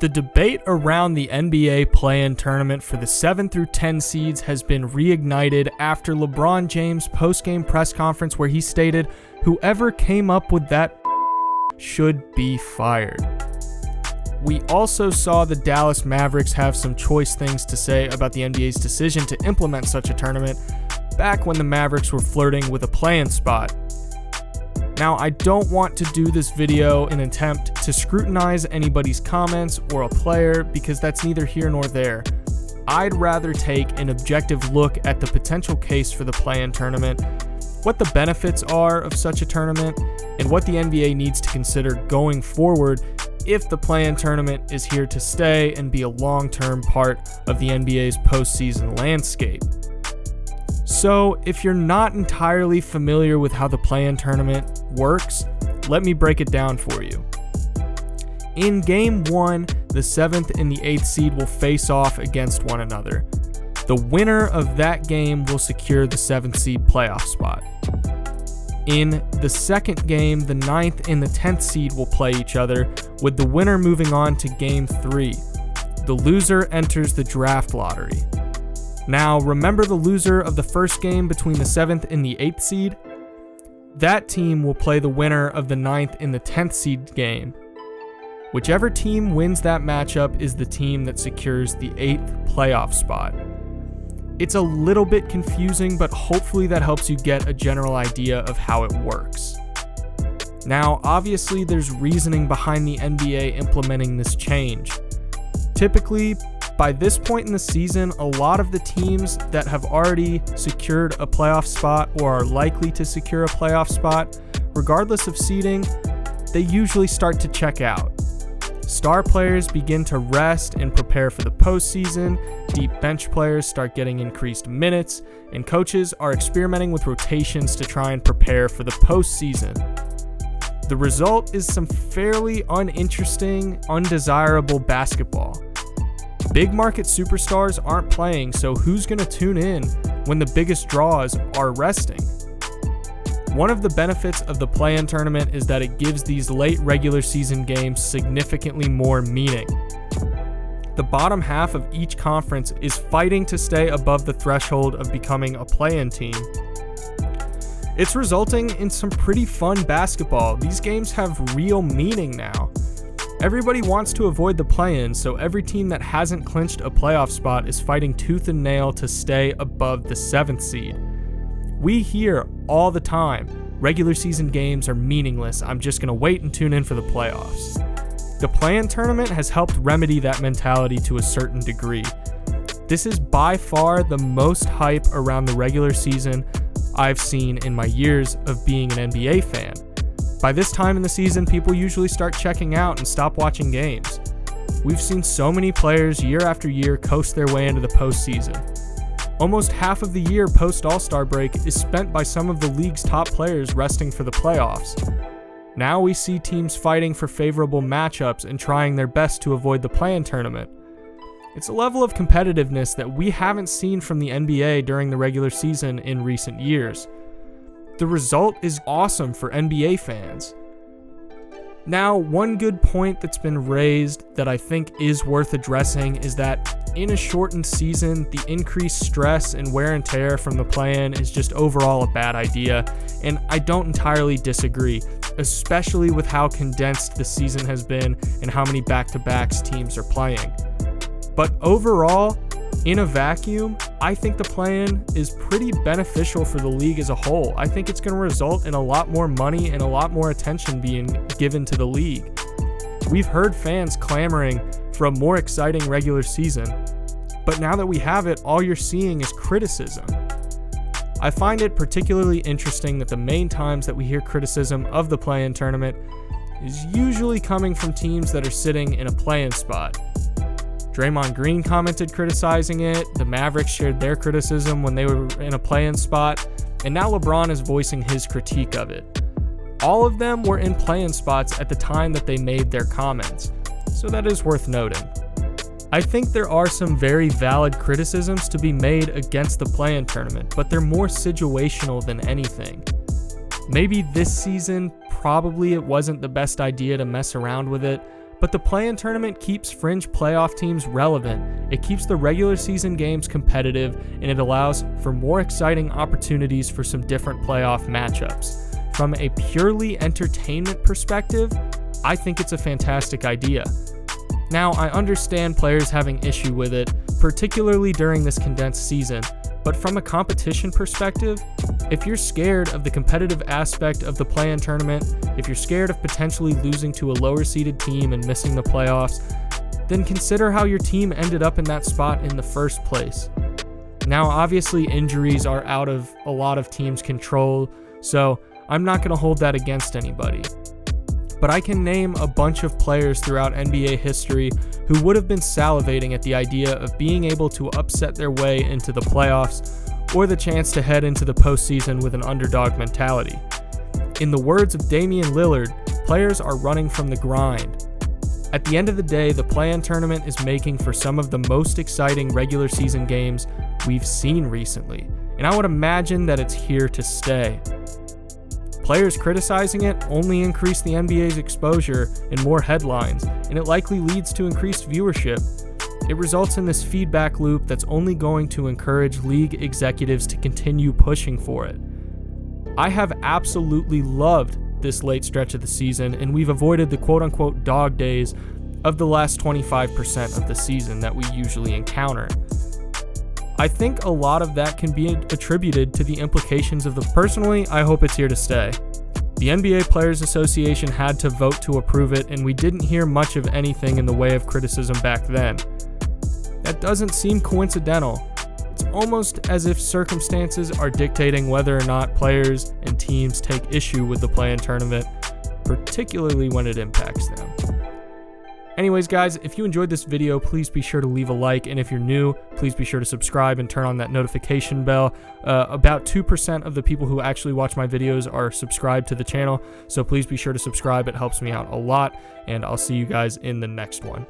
The debate around the NBA play-in tournament for the 7 through 10 seeds has been reignited after LeBron James' post-game press conference where he stated, "Whoever came up with that should be fired." We also saw the Dallas Mavericks have some choice things to say about the NBA's decision to implement such a tournament back when the Mavericks were flirting with a play-in spot. Now, I don't want to do this video in an attempt to scrutinize anybody's comments or a player because that's neither here nor there. I'd rather take an objective look at the potential case for the play-in tournament, what the benefits are of such a tournament, and what the NBA needs to consider going forward if the play-in tournament is here to stay and be a long-term part of the NBA's postseason landscape. So, if you're not entirely familiar with how the play-in tournament works, let me break it down for you. In Game 1, the 7th and the 8th seed will face off against one another. The winner of that game will secure the 7th seed playoff spot. In the second game, the 9th and the 10th seed will play each other, with the winner moving on to Game 3. The loser enters the draft lottery. Now, remember the loser of the first game between the 7th and the 8th seed? That team will play the winner of the 9th and the 10th seed game. Whichever team wins that matchup is the team that secures the 8th playoff spot. It's a little bit confusing, but hopefully that helps you get a general idea of how it works. Now, obviously there's reasoning behind the NBA implementing this change. Typically, by this point in the season, a lot of the teams that have already secured a playoff spot or are likely to secure a playoff spot, regardless of seeding, they usually start to check out. Star players begin to rest and prepare for the postseason, deep bench players start getting increased minutes, and coaches are experimenting with rotations to try and prepare for the postseason. The result is some fairly uninteresting, undesirable basketball. Big market superstars aren't playing, so who's going to tune in when the biggest draws are resting? One of the benefits of the play-in tournament is that it gives these late regular season games significantly more meaning. The bottom half of each conference is fighting to stay above the threshold of becoming a play-in team. It's resulting in some pretty fun basketball. These games have real meaning now. Everybody wants to avoid the play-in, so every team that hasn't clinched a playoff spot is fighting tooth and nail to stay above the 7th seed. We hear all the time, regular season games are meaningless, I'm just going to wait and tune in for the playoffs. The play-in tournament has helped remedy that mentality to a certain degree. This is by far the most hype around the regular season I've seen in my years of being an NBA fan. By this time in the season, people usually start checking out and stop watching games. We've seen so many players year after year coast their way into the postseason. Almost half of the year post-All-Star break is spent by some of the league's top players resting for the playoffs. Now we see teams fighting for favorable matchups and trying their best to avoid the play-in tournament. It's a level of competitiveness that we haven't seen from the NBA during the regular season in recent years. The result is awesome for NBA fans. Now, one good point that's been raised that I think is worth addressing is that in a shortened season, the increased stress and wear and tear from the play-in is just overall a bad idea, and I don't entirely disagree, especially with how condensed the season has been and how many back-to-backs teams are playing. But overall, in a vacuum, I think the play-in is pretty beneficial for the league as a whole. I think it's going to result in a lot more money and a lot more attention being given to the league. We've heard fans clamoring for a more exciting regular season, but now that we have it, all you're seeing is criticism. I find it particularly interesting that the main times that we hear criticism of the play-in tournament is usually coming from teams that are sitting in a play-in spot. Draymond Green commented criticizing it, the Mavericks shared their criticism when they were in a play-in spot, and now LeBron is voicing his critique of it. All of them were in play-in spots at the time that they made their comments, so that is worth noting. I think there are some very valid criticisms to be made against the play-in tournament, but they're more situational than anything. Maybe this season, probably it wasn't the best idea to mess around with it, But the play-in tournament keeps fringe playoff teams relevant, it keeps the regular season games competitive, and it allows for more exciting opportunities for some different playoff matchups. From a purely entertainment perspective, I think it's a fantastic idea. Now, I understand players having issue with it, particularly during this condensed season, but from a competition perspective, if you're scared of the competitive aspect of the play-in tournament, if you're scared of potentially losing to a lower-seeded team and missing the playoffs, then consider how your team ended up in that spot in the first place. Now, obviously, injuries are out of a lot of teams' control, so I'm not going to hold that against anybody. But I can name a bunch of players throughout NBA history who would have been salivating at the idea of being able to upset their way into the playoffs or the chance to head into the postseason with an underdog mentality. In the words of Damian Lillard, players are running from the grind. At the end of the day, the play-in tournament is making for some of the most exciting regular season games we've seen recently, and I would imagine that it's here to stay. Players criticizing it only increase the NBA's exposure and more headlines, and it likely leads to increased viewership. It results in this feedback loop that's only going to encourage league executives to continue pushing for it. I have absolutely loved this late stretch of the season, and we've avoided the quote-unquote dog days of the last 25% of the season that we usually encounter. I think a lot of that can be attributed to the implications of Personally, I hope it's here to stay. The NBA Players Association had to vote to approve it, and we didn't hear much of anything in the way of criticism back then. That doesn't seem coincidental. It's almost as if circumstances are dictating whether or not players and teams take issue with the play-in tournament, particularly when it impacts them. Anyways, guys, if you enjoyed this video, please be sure to leave a like, and if you're new, please be sure to subscribe and turn on that notification bell. About 2% of the people who actually watch my videos are subscribed to the channel, so please be sure to subscribe. It helps me out a lot, and I'll see you guys in the next one.